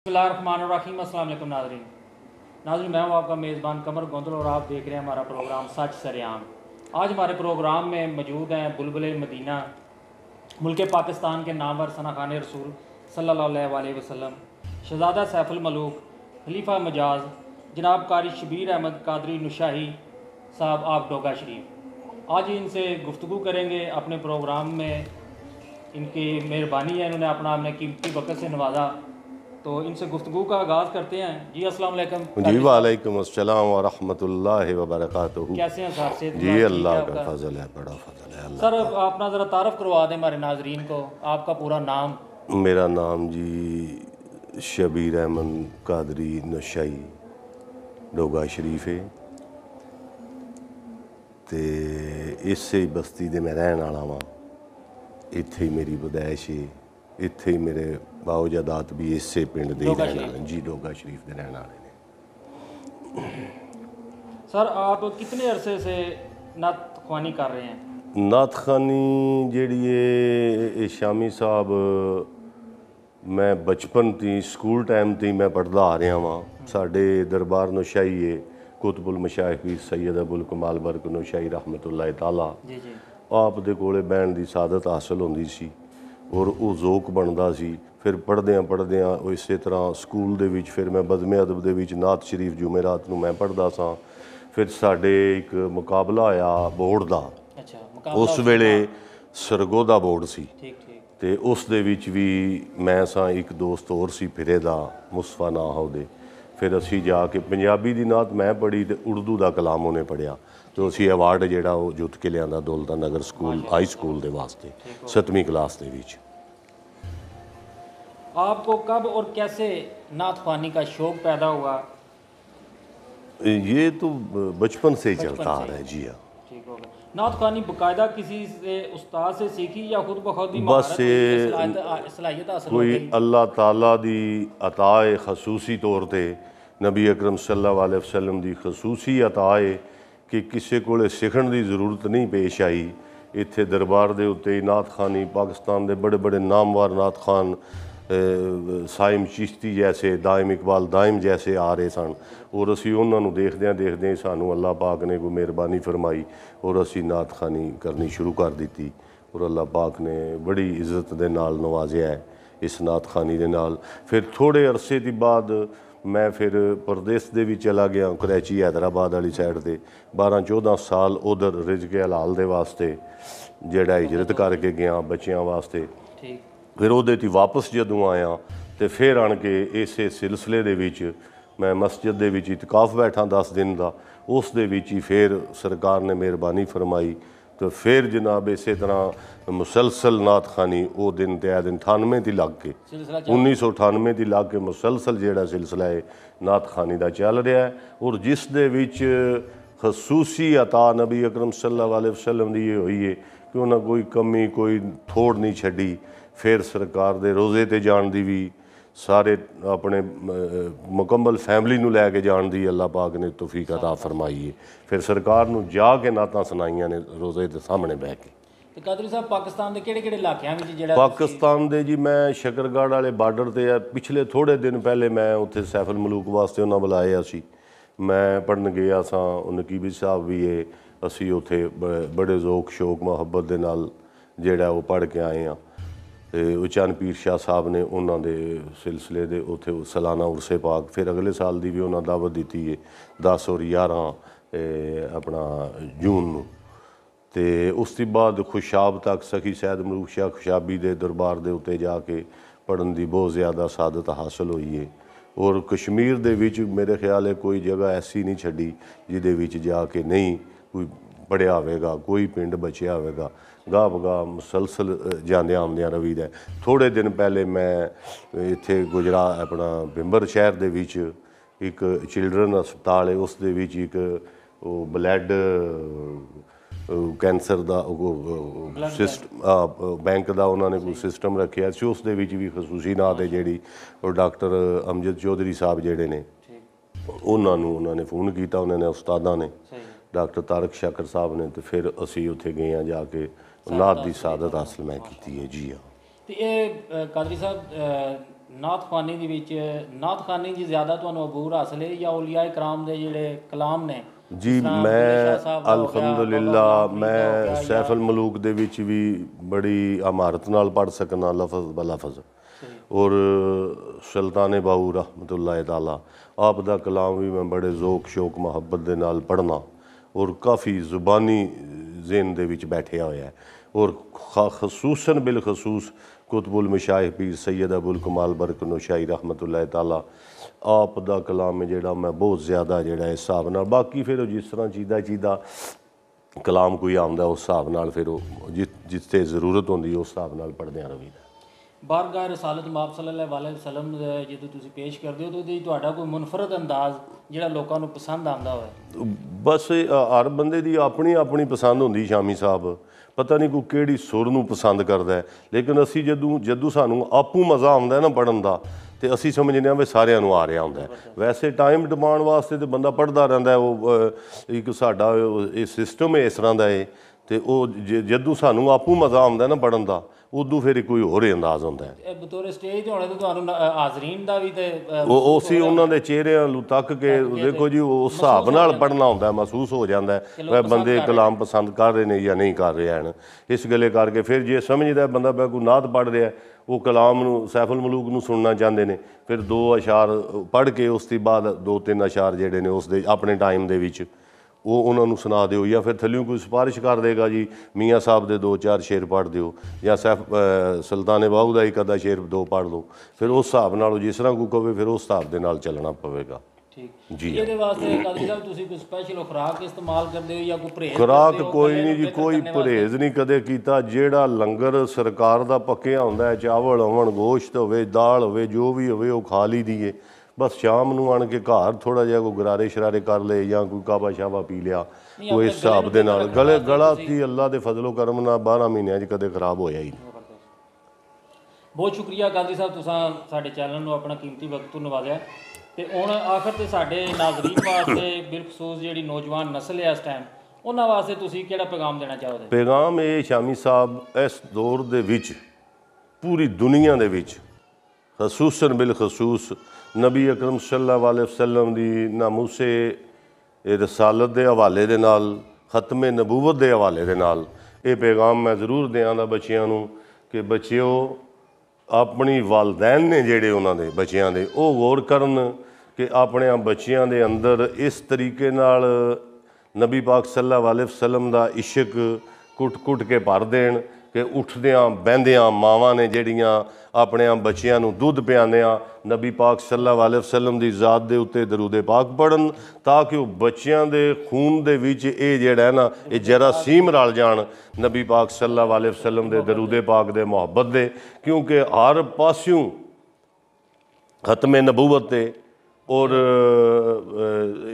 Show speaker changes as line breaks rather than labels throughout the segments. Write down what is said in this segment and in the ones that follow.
बिस्मिल्लाहिर्रहमानिर्रहीम। अस्सलाम वालेकुम नाज़रीन। मैं हूँ आपका मेज़बान कमर गोंदल और आप देख रहे हैं हमारा प्रोग्राम सच सरेआम। आज हमारे प्रोग्राम में मौजूद हैं बुलबुल मदीना, मुल्क पाकिस्तान के नामवर सना खान रसूल सल्लल्लाहु अलैहि वसल्लम, शहज़ादा सैफुल मलूक, खलीफा मजाज, जनाब कारी शबीर अहमद कादरी नुशाही साहब आप डोगा शरीफ। आज इनसे गुफ्तगू करेंगे अपने प्रोग्राम में। इनकी मेहरबानी है, इन्होंने अपने कीमती वक़्त से नवाजा। तो इनसे गुफ्तगू का आगाज़ करते हैं। जी अस्सलाम वालेकुम।
जी वालेकुम अस्सलाम व रहमतुल्लाहि व बरकातुहू।
कैसे हैं सर? से
जी अल्लाह का फजल है, बड़ा फजल है अल्लाह।
सर अपना ज़रा तारफ़ करवा दें हमारे नाजरीन को, आपका पूरा नाम।
मेरा नाम जी शबीर अहमद कादरी नशाई डोगा शरीफ है ते इसे बस्ती दे मैं रहने वाला वां। इत्थे ही मेरी पैदाइश है, इत्थे ही मेरे बाओ जादात भी इसे पिंड दे रहने वाले जी, डोगा शरीफ दे रहने वाले ने।
सर आप कितने अरसे से नात ख्वानी कर रहे हैं?
नात खानी जेड़ी है शामी साहब, मैं बचपन ती स्कूल टाइम ती मैं पढ़दा आ रहा वां। साडे दरबार नौशाही है कुतबुल मशाइख सैयद अबुल कमाल बरक नौशाही रहमतुल्लाह ताला,
जी जी
आप दे कोले बैण दी सादत हासिल होंदी सी और वो ज़ोक बनदा सी। फिर पढ़दियां इस तरह स्कूल दे विच फिर मैं बज़मे अदब दे विच नात शरीफ जुमेरात नूं मैं पढ़दा सां। फिर साडे एक मुकाबला होया बोर्ड दा।
अच्छा,
उस वेले सरगोदा बोर्ड सी
ठीक ठीक।
ते उस दे विच भी मैं सां, एक दोस्त होर सी फिरे दा, मुस्तफा नां हा ओहदे। फिर असी जाके पंजाबी दी नात मैं पढ़ी ते उर्दू दा कलाम उन्हें पढ़िया। तो असी अवार्ड जेड़ा वो जुत के लियांदा दौलता नगर स्कूल हाई स्कूल दे वास्ते 7वीं क्लास दे विच।
आपको कब और कैसे नात ख्वानी का शौक़ पैदा हुआ?
ये तो बचपन से ही चलता आ रहा है जी। हाँ,
ठीक हो गया। नात ख्वानी बाकायदा किसी से उस्ताद से सीखी या खुद ब खुद ही
बस
सलाहियत हासिल हो
कोई
गई?
अल्लाह ताला दी अताए खसूसी तौर ते नबी अकरम सल्लल्लाहु अलैहि वसल्लम दी खसूसी अताए कि किसी कोले सीखण दी ज़रूरत नहीं पेश आई। इत्थे दरबार दे उत्ते नात खानी पाकिस्तान दे बड़े बड़े नामवर नात खान साइम चिश्ती जैसे, दाइम इकबाल दाइम जैसे आ रहे सन और असी उन्होंने देखद्या सानू अल्लाह पाक ने कोई मेहरबानी फरमाई और असी नात खानी करनी शुरू कर दी और अल्लाह पाक ने बड़ी इज्जत दे नाल नवाजिया है इस नात खानी दे नाल। फिर थोड़े अरसे के बाद मैं फिर परदेस दे भी चला गया, कराची हैदराबाद वाली साइड ते 12-14 साल उधर रिज के हलाल दे वास्ते जेड़ा हिजरत करके गया बच्चों वास्ते।
ठीक।
फिर ਉਹਦੇ ਤੀ वापस जदों आया तो फिर आन के इसे सिलसिले दे विच मैं मस्जिद दे विच इतकाफ बैठा 10 दिन का। उस दे विच ही फिर सरकार ने मेहरबानी फरमाई तो फिर जनाब इस तरह मुसलसल नात खानी वो दिन ते दिन 98 ती लग के 1998 ती लग के मुसलसल जेड़ा सिलसिला है नात खानी का चल रहा है। और जिस दे विच खसूसी अता नबी अकरम सल्लल्लाहु अलैहि वसल्लम दी ये हुई है कि उन्हें कोई कमी कोई थोड़ नहीं छड़ी। फिर सरकार दे रोज़े ते जान दी भी सारे अपने मुकम्मल फैमिली नूं लैके जान दी अल्लाह पाक ने तौफीक अता फरमाई है। फिर सरकार नूं जाके नातां सुनाइयां ने रोज़े दे सामने बह के।
ते कादरी साहब पाकिस्तान दे किहड़े-किहड़े इलाकिਆਂ ਵਿੱਚ ਜਿਹੜਾ
पाकिस्तान दे जी मैं शकरगढ़ वाले बार्डर ते है। पिछले थोड़े दिन पहले मैं उत्थे सैफुल मलूक वास्ते उन्हें बुलाया सी, मैं पढ़न गया सां। नकीबी साहब भी है, असी उत्थे बड़े ज़ौक शौक मुहब्बत दे नाल जेड़ा वो पढ़ के आए हैं। तो चंद पीर शाह साहब ने उन्होंने सिलसिले दे उत्थे सालाना उर्से पाक फिर अगले साल की भी उन्होंने दावत दी है 10 और 11 अपना जून नूं। ते उस दी बाद खुशाब तक सखी सैयद मलूक शाह खुशाबी दे दरबार दे उत्ते जाके पढ़न की बहुत ज़्यादा सादत हासिल हुई है। और कश्मीर दे विच मेरे ख्याल है कोई जगह ऐसी नहीं छड़ी जिहदे विच जाके नहीं कोई पढ़िया होगा, कोई पिंड बचिया होगा। गाह बगाह मुसलसल जांदियां आमदियां रवीदा है। थोड़े दिन पहले मैं इत्थे गुजरा अपना बिंबर शहर दे विच एक चिल्ड्रन अस्पताल है, उस दे विच एक ब्लड कैंसर का सिस्टम बैंक का उन्होंने कोई सिस्टम रखे उस दे विच भी खसूसी नात है जी। और डॉक्टर अमजद चौधरी साहब जेडे ने उन्होंने फ़ोन किया, उन्होंने उस्तादा ने डॉक्टर तारक शाकर साहब ने, तो फिर असी उत्थे गए हैं जाके नात की सादत हासिल मैं की है जी। हाँ।
तो ये कादरी साहब ਨਾਤਖਾਨੀ ਦੇ ਵਿੱਚ ਨਾਤਖਾਨੀ 'ਚ ਜ਼ਿਆਦਾ ਤੁਹਾਨੂੰ ਅਬੂਰ ਹਾਸਲ ਹੈ ਜਾਂ ਔਲੀਆ ਇਕਰਾਮ ਦੇ ਜਿਹੜੇ ਕਲਾਮ ਨੇ?
ਜੀ ਮੈਂ ਅਲਹਮਦੁਲਿਲਾ ਮੈਂ ਸੈਫੁਲ ਮਲੂਕ ਦੇ ਵਿੱਚ ਵੀ ਬੜੀ ਅਮਾਰਤ ਨਾਲ ਪੜ੍ਹ ਸਕਣਾ ਲਫ਼ਜ਼ ਬ ਲਫ਼ਜ਼। ਔਰ ਸੁਲਤਾਨ ਬਾਊ ਰਹਿਮਤੁल्लाह ਤਾਲਾ ਆਪ ਦਾ ਕਲਾਮ ਵੀ ਮੈਂ ਬੜੇ ਜ਼ੌਕ ਸ਼ੌਕ ਮੁਹੱਬਤ ਦੇ ਨਾਲ ਪੜ੍ਹਨਾ ਔਰ ਕਾਫੀ ਜ਼ੁਬਾਨੀ ਜ਼ਿਹਨ ਦੇ ਵਿੱਚ ਬੈਠਿਆ ਹੋਇਆ। ਔਰ ਖਸੂਸਨ ਬਿਲਖਸੂਸ ਕੁਤਬੁਲ ਮਸ਼ਾਇਖ ਪੀਰ ਸੈयद ਅਬੁਲ ਕਮਾਲ ਬਰਕਨੋਸ਼ਾਈ ਰਹਿਮਤੁल्लाह ਤਾਲਾ ਆਪ ਦਾ ਕਲਾਮ ਹੈ ਜਿਹੜਾ ਮੈਂ ਬਹੁਤ ਜ਼ਿਆਦਾ ਜਿਹੜਾ ਇਸ ਹਿਸਾਬ ਨਾਲ, ਬਾਕੀ ਫਿਰ ਉਹ ਜਿਸ ਤਰ੍ਹਾਂ ਚੀਦਾ ਕਲਾਮ ਕੋਈ ਆਉਂਦਾ ਉਸ ਹਿਸਾਬ ਨਾਲ ਫਿਰ ਉਹ ਜਿੱਥੇ ਜ਼ਰੂਰਤ ਹੁੰਦੀ ਉਸ ਹਿਸਾਬ ਨਾਲ ਪੜ੍ਹਦਿਆਂ ਰਹੀਦਾ।
ਬਾਰਗਾਹ ਰਸਾਲਤ ਮਾਪ ਸੱਲੱਲਾਹੁ ਅਲੈਹਿ ਵਸੱਲਮ ਜਦੋਂ ਤੁਸੀਂ ਪੇਸ਼ ਕਰਦੇ ਹੋ ਤਾਂ ਉਹਦੇ ਤੁਹਾਡਾ ਕੋਈ ਮੁਨਫਰਦ ਅੰਦਾਜ਼ ਜਿਹੜਾ ਲੋਕਾਂ ਨੂੰ ਪਸੰਦ ਆਉਂਦਾ ਹੋਵੇ?
ਬਸ ਹਰ ਬੰਦੇ ਦੀ ਆਪਣੀ ਆਪਣੀ ਪਸੰਦ ਹੁੰਦੀ। ਸ਼ਾਮੀ ਸਾਹਿਬ ਪਤਾ ਨਹੀਂ ਕੋਈ ਕਿਹੜੀ ਸੁਰ ਨੂੰ ਪਸੰਦ ਕਰਦਾ, ਲੇਕਿਨ ਅਸੀਂ ਜਦੋਂ ਸਾਨੂੰ ਆਪੂ ਮਜ਼ਾ ਆਉਂਦਾ ਨਾ ਪੜ੍ਹਨ ਦਾ ਤੇ ਅਸੀਂ ਸਮਝਦੇ ਹਾਂ ਵੀ ਸਾਰਿਆਂ ਨੂੰ ਆ ਰਿਹਾ ਹੁੰਦਾ। ਵੈਸੇ ਟਾਈਮ ਡਿਮਾਂਡ ਵਾਸਤੇ ਤੇ ਬੰਦਾ ਪੜ੍ਹਦਾ ਰਹਿੰਦਾ। ਉਹ ਇੱਕ ਸਾਡਾ ਇਹ ਸਿਸਟਮ ਹੈ ਇਸ ਤਰ੍ਹਾਂ ਦਾ ਹੈ ਤੇ ਉਹ ਜਦੋਂ ਸਾਨੂੰ ਆਪੂ ਮਜ਼ਾ ਆਉਂਦਾ ਨਾ ਪੜ੍ਹਨ ਦਾ ਉਦੋਂ ਫਿਰ ਕੋਈ ਹੋਰ ਹੀ ਅੰਦਾਜ਼ ਹੁੰਦਾ ਹੈ।
ਬਤੌਰ ਸਟੇਜ ਤੇ ਹੋਣੇ ਤਾਂ ਤੁਹਾਨੂੰ ਹਾਜ਼ਰੀਨ ਦਾ ਵੀ ਤੇ
ਉਹ ਸੀ ਉਹਨਾਂ ਦੇ ਚਿਹਰਿਆਂ ਨੂੰ ਤੱਕ ਕੇ ਦੇਖੋ ਜੀ ਉਸ ਹਿਸਾਬ ਨਾਲ ਪੜ੍ਹਨਾ ਹੁੰਦਾ, ਮਹਿਸੂਸ ਹੋ ਜਾਂਦਾ ਹੈ ਬੰਦੇ ਕਲਾਮ ਪਸੰਦ ਕਰ ਰਹੇ ਨੇ ਜਾਂ ਨਹੀਂ ਕਰ ਰਹੇ ਹਨ। ਇਸ ਗੱਲੇ ਕਰਕੇ ਫਿਰ ਜੇ ਸਮਝਦਾ ਬੰਦਾ ਬੈ ਕੋਈ ਨਾਤ ਪੜ੍ਹ ਰਿਹਾ ਉਹ ਕਲਾਮ ਨੂੰ ਸੈਫੁਲ ਮਲੂਕ ਨੂੰ ਸੁਣਨਾ ਚਾਹੁੰਦੇ ਨੇ ਫਿਰ 2 ਅਸ਼ਾਰ ਪੜ੍ਹ ਕੇ ਉਸ ਤੋਂ ਬਾਅਦ 2-3 ਅਸ਼ਾਰ ਜਿਹੜੇ ਨੇ ਉਸ ਦੇ ਆਪਣੇ ਟਾਈਮ ਦੇ ਵਿੱਚ ਉਹ ਉਹਨਾਂ ਨੂੰ ਸੁਣਾ ਦਿਓ ਜਾਂ ਫਿਰ ਥੱਲਿਓਂ ਕੋਈ ਸਿਫਾਰਿਸ਼ ਕਰ ਦੇਗਾ ਜੀ ਮੀਆਂ ਸਾਹਿਬ ਦੇ 2-4 ਸ਼ੇਰ ਪੜ੍ਹ ਦਿਓ ਜਾਂ ਸੁਲਤਾਨ ਬਾਹੂ ਦਾ ਇੱਕ ਅੱਧਾ ਸ਼ੇਰ 2 ਪੜ੍ਹ ਲਓ। ਫਿਰ ਉਸ ਹਿਸਾਬ ਨਾਲ ਜਿਸ ਤਰ੍ਹਾਂ ਕੋਈ ਕਵੇ ਫਿਰ ਉਸ ਹਿਸਾਬ ਦੇ ਨਾਲ ਚੱਲਣਾ ਪਵੇਗਾ।
ਠੀਕ ਜੀ। ਇਹਦੇ ਵਾਸਤੇ ਕਾਦਰੀ ਸਾਹਿਬ ਤੁਸੀਂ ਕੋਈ ਸਪੈਸ਼ਲ ਖੁਰਾਕ ਇਸਤੇਮਾਲ ਕਰਦੇ ਹੋ ਜਾਂ ਕੋਈ ਪਰਹੇਜ਼?
ਖੁਰਾਕ ਕੋਈ ਨਹੀਂ ਜੀ, ਕੋਈ ਪਰਹੇਜ਼ ਨਹੀਂ ਕਦੇ ਕੀਤਾ। ਜਿਹੜਾ ਲੰਗਰ ਸਰਕਾਰ ਦਾ ਪੱਕਿਆ ਹੁੰਦਾ ਹੈ, ਚਾਵਲ ਹੋਣ, ਗੋਸ਼ਤ ਹੋਵੇ, ਦਾਲ ਹੋਵੇ, ਜੋ ਵੀ ਹੋਵੇ ਉਹ ਖਾ ਲਈ ਦੀਏ। ਬਸ ਸ਼ਾਮ ਨੂੰ ਆਣ ਕੇ ਘਰ ਥੋੜ੍ਹਾ ਜਿਹਾ ਕੋਈ ਗਰਾਰੇ ਸ਼ਰਾਰੇ ਕਰ ਲਏ ਜਾਂ ਕੋਈ ਕਾਬਾ ਸ਼ਾਬਾ ਪੀ ਲਿਆ ਕੋਈ ਇਸ ਹਿਸਾਬ ਦੇ ਨਾਲ। ਗਲਾ ਕੀ ਅੱਲਾ ਦੇ ਫਜ਼ਲੋ ਕਰਮ ਨਾਲ 12 ਮਹੀਨਿਆਂ 'ਚ ਕਦੇ ਖਰਾਬ ਹੋਇਆ ਹੀ ਨਹੀਂ।
ਬਹੁਤ ਸ਼ੁਕਰੀਆ ਕਾਦਰੀ ਸਾਹਿਬ, ਤੁਸੀਂ ਸਾਡੇ ਚੈਨਲ ਨੂੰ ਆਪਣਾ ਕੀਮਤੀ ਵਕਤ ਤੋਂ ਨਵਾਜ਼ਿਆ। ਤੇ ਹੁਣ ਆਖਰ ਤੇ ਸਾਡੇ ਨਾਜ਼ਰੀਨ ਵਾਸਤੇ ਬਿਲਖਸੂਸ ਜਿਹੜੀ ਨੌਜਵਾਨ ਨਸਲ ਹੈ ਇਸ ਟਾਈਮ ਉਹਨਾਂ ਵਾਸਤੇ ਤੁਸੀਂ ਕਿਹੜਾ ਪੈਗਾਮ ਦੇਣਾ ਚਾਹੋਗੇ?
ਪੈਗਾਮ ਇਹ ਸ਼ਾਮੀ ਸਾਹਿਬ ਇਸ ਦੌਰ ਦੇ ਵਿੱਚ ਪੂਰੀ ਦੁਨੀਆ ਦੇ ਵਿੱਚ ਖਸੂਸਨ ਬਿਲਖਸੂਸ ਨਬੀ ਅਕਰਮ ਸੱਲੱਲਾਹੁ ਅਲੈਹਿ ਵਸੱਲਮ ਦੀ ਨਾਮੂਸੇ ਰਸਾਲਤ ਦੇ ਹਵਾਲੇ ਦੇ ਨਾਲ, ਖਤਮੇ ਨਬੂਵਤ ਦੇ ਹਵਾਲੇ ਦੇ ਨਾਲ ਇਹ ਪੈਗਾਮ ਮੈਂ ਜ਼ਰੂਰ ਦਿਆਂਗਾ ਬੱਚਿਆਂ ਨੂੰ ਕਿ ਬੱਚਿਓ ਆਪਣੀ ਵਾਲਦੈਨ ਨੇ ਜਿਹੜੇ ਉਹਨਾਂ ਦੇ ਬੱਚਿਆਂ ਦੇ ਉਹ ਗੌਰ ਕਰਨ ਕਿ ਆਪਣੇ ਬੱਚਿਆਂ ਦੇ ਅੰਦਰ ਇਸ ਤਰੀਕੇ ਨਾਲ ਨਬੀ ਪਾਕ ਸੱਲੱਲਾਹੁ ਅਲੈਹਿ ਵਸੱਲਮ ਦਾ ਇਸ਼ਕ ਕੁੱਟ ਕੇ ਭਰ ਦੇਣ ਕਿ ਉੱਠਦਿਆਂ ਬਹਿੰਦਿਆਂ ਮਾਵਾਂ ਨੇ ਜਿਹੜੀਆਂ ਆਪਣੇ ਬੱਚਿਆਂ ਨੂੰ ਦੁੱਧ ਪਿਆਉਂਦਿਆਂ ਨਬੀ ਪਾਕ ਸੱਲੱਲਾਹੁ ਅਲੈਹਿ ਵਸੱਲਮ ਦੀ ਜ਼ਾਤ ਦੇ ਉੱਤੇ ਦਰੂਦ ਪਾਕ ਪੜ੍ਹਨ ਤਾਂ ਕਿ ਉਹ ਬੱਚਿਆਂ ਦੇ ਖੂਨ ਦੇ ਵਿੱਚ ਇਹ ਜਿਹੜਾ ਹੈ ਨਾ ਇਹ ਜਰਾਸੀਮ ਰਲ ਜਾਣ ਨਬੀ ਪਾਕ ਸੱਲੱਲਾਹੁ ਅਲੈਹਿ ਵਸੱਲਮ ਦੇ ਦਰੂਦ ਪਾਕ ਦੇ ਮੁਹੱਬਤ ਦੇ। ਕਿਉਂਕਿ ਹਰ ਪਾਸਿਓਂ ਖਤਮੇ ਨਬੂਵਤ ਤੇ ਔਰ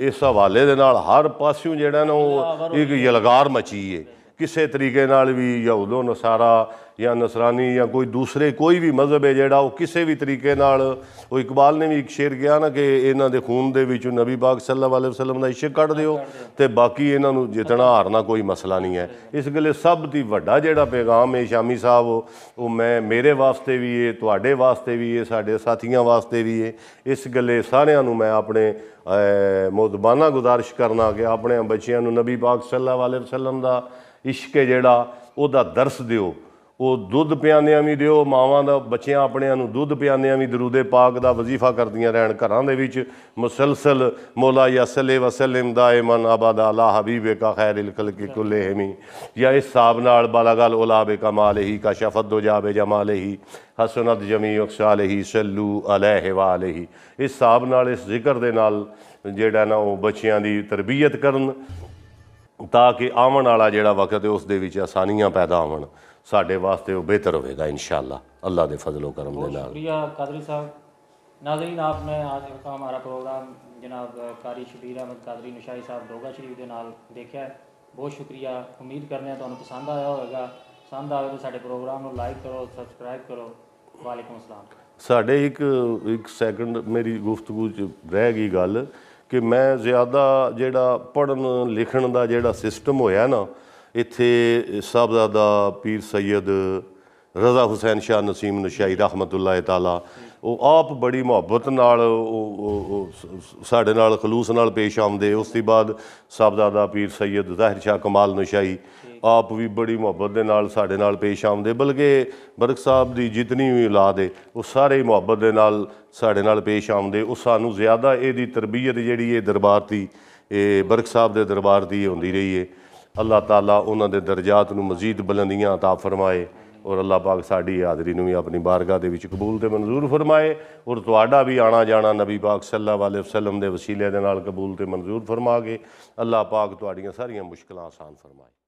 ਇਸ ਹਵਾਲੇ ਦੇ ਨਾਲ ਹਰ ਪਾਸਿਓਂ ਜਿਹੜਾ ਨਾ ਉਹ ਇੱਕ ਯਲਗਾਰ ਮਚੀ ਹੈ। ਕਿਸੇ ਤਰੀਕੇ ਨਾਲ ਵੀ ਯਹੂਦੋ ਨਸਾਰਾ ਜਾਂ ਨਸਰਾਨੀ ਜਾਂ ਕੋਈ ਦੂਸਰੇ ਕੋਈ ਵੀ ਮਜ਼ਹਬ ਹੈ ਜਿਹੜਾ ਉਹ ਕਿਸੇ ਵੀ ਤਰੀਕੇ ਨਾਲ ਉਹ ਇਕਬਾਲ ਨੇ ਵੀ ਇੱਕ ਸ਼ੇਰ ਕਿਹਾ ਨਾ ਕਿ ਇਹਨਾਂ ਦੇ ਖੂਨ ਦੇ ਵਿੱਚੋਂ ਨਬੀ ਪਾਕ ਸੱਲੱਲਾਹੁ ਅਲੈਹਿ ਵਸੱਲਮ ਦਾ ਇਸ਼ਕ ਕੱਢ ਦਿਓ ਤੇ ਬਾਕੀ ਇਹਨਾਂ ਨੂੰ ਜਿੱਤਣਾ ਹਾਰਨਾ ਕੋਈ ਮਸਲਾ ਨਹੀਂ ਹੈ। ਇਸ ਗੱਲੇ ਸਭ ਤੋਂ ਵੱਡਾ ਜਿਹੜਾ ਪੈਗਾਮ ਹੈ ਸ਼ਾਮੀ ਸਾਹਿਬ ਉਹ ਮੈਂ ਮੇਰੇ ਵਾਸਤੇ ਵੀ ਹੈ, ਤੁਹਾਡੇ ਵਾਸਤੇ ਵੀ ਹੈ, ਸਾਡੇ ਸਾਥੀਆਂ ਵਾਸਤੇ ਵੀ ਹੈ। ਇਸ ਗੱਲੇ ਸਾਰਿਆਂ ਨੂੰ ਮੈਂ ਆਪਣੇ ਮੁਅੱਦਬਾਨਾ ਗੁਜ਼ਾਰਿਸ਼ ਕਰਨਾ ਕਿ ਆਪਣੇ ਬੱਚਿਆਂ ਨੂੰ ਨਬੀ ਪਾਕ ਸੱਲੱਲਾਹੁ ਅਲੈਹਿ ਵਸੱਲਮ ਦਾ ਇਸ਼ਕ ਹੈ ਜਿਹੜਾ ਉਹਦਾ ਦਰਸ ਦਿਓ। ਉਹ ਦੁੱਧ ਪਿਆਉਂਦਿਆਂ ਵੀ ਦਿਓ, ਮਾਵਾਂ ਦਾ ਬੱਚਿਆਂ ਆਪਣਿਆਂ ਨੂੰ ਦੁੱਧ ਪਿਆਉਂਦਿਆਂ ਵੀ ਦਰੂਦੇ ਪਾਕ ਦਾ ਵਜ਼ੀਫਾ ਕਰਦੀਆਂ ਰਹਿਣ ਘਰਾਂ ਦੇ ਵਿੱਚ ਮੁਸਲਸਲ ਮੌਲਾ ਯਾ ਸੱਲੇ ਵਸੱਲਿਮ ਦਾਇਮਨ ਅਬਦਾ ਅਲਾ ਹਬੀਬਿਕਾ ਖੈਰਿਲ ਖਲqi ਕੁੱਲਿਹਿਮ ਜਾਂ ਇਸ ਹਿਸਾਬ ਨਾਲ ਬਲਗਲ ਉਲਾ ਬਿਕਮਾਲਿਹੀ ਕਸ਼ਫਤ ਦੁਜਾ ਬਿਜਮਾਲਿਹੀ ਹਸਨਤ ਜਮੀਉ ਅਖਸਾਲਿਹੀ ਸੱਲੂ ਅਲੈਹਿ ਵਾਲਿਹੀ। ਇਸ ਹਿਸਾਬ ਨਾਲ ਇਸ ਜ਼ਿਕਰ ਦੇ ਨਾਲ ਜਿਹੜਾ ਨਾ ਉਹ ਬੱਚਿਆਂ ਦੀ ਤਰਬੀਅਤ ਕਰਨ ਤਾਂ ਕਿ ਆਉਣ ਵਾਲਾ ਜਿਹੜਾ ਵਕਤ ਹੈ ਉਸ ਦੇ ਵਿੱਚ ਆਸਾਨੀਆਂ ਪੈਦਾ ਹੋਣ ਸਾਡੇ ਵਾਸਤੇ ਉਹ बेहतर होगा इंशाअल्लाह अल्लाह के फजलो करम के नाल।
शुक्रिया कादरी साहब। नाज़रीन आपने आज का हमारा प्रोग्राम जनाब कारी शबीर अहमद कादरी नशाई साहब डोगा शरीफ के नाल देखा है। बहुत शुक्रिया। उम्मीद करने तुहानू पसंद आया होगा। पसंद आए तो साडे प्रोग्राम नू लाइक करो, सबसक्राइब करो। वालेकुम अस्सलाम।
साडे एक सैकंड मेरी गुफ्तगू च रह गई गल कि मैं ज़्यादा जिहड़ा पढ़न लिखण दा जिहड़ा सिस्टम होया ना इत्थे साहबजादा पीर सैयद रज़ा हुसैन शाह नसीम नशाई रहमतुल्लाह ताला ਉਹ ਆਪ ਬੜੀ ਮੁਹੱਬਤ ਨਾਲ ਸਾਡੇ ਨਾਲ ਖਲੂਸ ਨਾਲ ਪੇਸ਼ ਆਉਂਦੇ। ਉਸ ਤੋਂ ਬਾਅਦ ਸਾਹਿਬਜ਼ਾਦਾ ਪੀਰ ਸੈयद ਜ਼ਾਹਿਰ ਸ਼ਾਹ ਕਮਾਲ ਨਸ਼ਾਈ ਆਪ ਵੀ ਬੜੀ ਮੁਹੱਬਤ ਦੇ ਨਾਲ ਸਾਡੇ ਨਾਲ ਪੇਸ਼ ਆਉਂਦੇ। ਬਲਕਿ ਬਰਕ ਸਾਹਿਬ ਦੀ ਜਿਤਨੀ ਵੀ ਔਲਾਦ ਹੈ ਉਹ ਸਾਰੇ ਮੁਹੱਬਤ ਦੇ ਨਾਲ ਸਾਡੇ ਨਾਲ ਪੇਸ਼ ਆਉਂਦੇ। ਉਹ ਸਾਨੂੰ ਜ਼ਿਆਦਾ ਇਹਦੀ ਤਰਬੀਅਤ ਜਿਹੜੀ ਇਹ ਦਰਬਾਰ ਦੀ ਇਹ ਬਰਕ ਸਾਹਿਬ ਦੇ ਦਰਬਾਰ ਦੀ ਹੁੰਦੀ ਰਹੀ ਹੈ। ਅੱਲਾਹ ਤਾਲਾ ਉਹਨਾਂ ਦੇ ਦਰਜਾਤ ਨੂੰ ਮਜ਼ੀਦ ਬੁਲੰਦੀਆਂ ਅਤਾ ਫਰਮਾਏ और अल्लाह पाक साड़ी हाज़री भी अपनी बारगाह के विच कबूल तो मंजूर फरमाए और तुहाडा भी आना जाना नबी पाक सल्लल्लाहु अलैहि वसल्लम के वसीले दे नाल कबूल तो मंजूर फरमा के अल्लाह पाक तुहाड़ियां सारियां मुश्किलां आसान फरमाए।